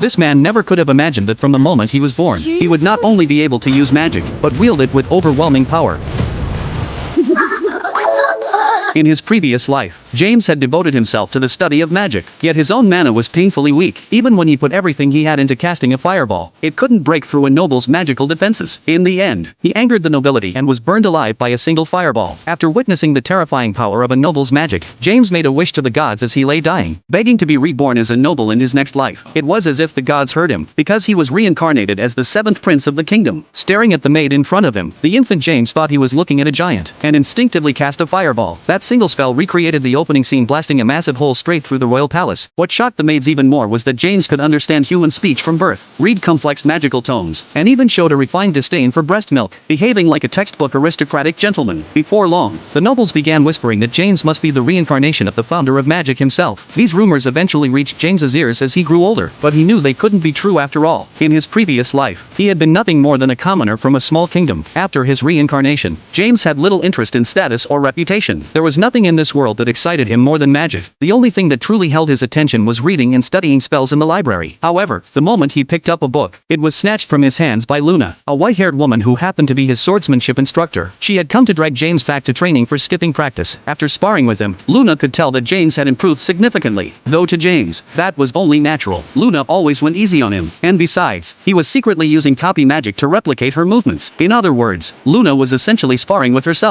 This man never could have imagined that from the moment he was born, he would not only be able to use magic, but wield it with overwhelming power. In his previous life, James had devoted himself to the study of magic, yet his own mana was painfully weak. Even when he put everything he had into casting a fireball, it couldn't break through a noble's magical defenses. In the end, he angered the nobility and was burned alive by a single fireball. After witnessing the terrifying power of a noble's magic, James made a wish to the gods as he lay dying, begging to be reborn as a noble in his next life. It was as if the gods heard him, because he was reincarnated as the seventh prince of the kingdom. Staring at the maid in front of him, the infant James thought he was looking at a giant, and instinctively cast a fireball. That single spell recreated the opening scene, blasting a massive hole straight through the royal palace. What shocked the maids even more was that James could understand human speech from birth, read complex magical tones, and even showed a refined disdain for breast milk, behaving like a textbook aristocratic gentleman. Before long, the nobles began whispering that James must be the reincarnation of the founder of magic himself. These rumors eventually reached James's ears as he grew older, but he knew they couldn't be true after all. In his previous life, he had been nothing more than a commoner from a small kingdom. After his reincarnation, James had little interest in status or reputation. There was nothing in this world that excited him more than magic. The only thing that truly held his attention was reading and studying spells in the library. However, the moment he picked up a book, it was snatched from his hands by Luna, a white-haired woman who happened to be his swordsmanship instructor. She had come to drag James back to training for skipping practice. After sparring with him, Luna could tell that James had improved significantly, though to James, that was only natural. Luna always went easy on him, and besides, he was secretly using copy magic to replicate her movements. In other words, Luna was essentially sparring with herself.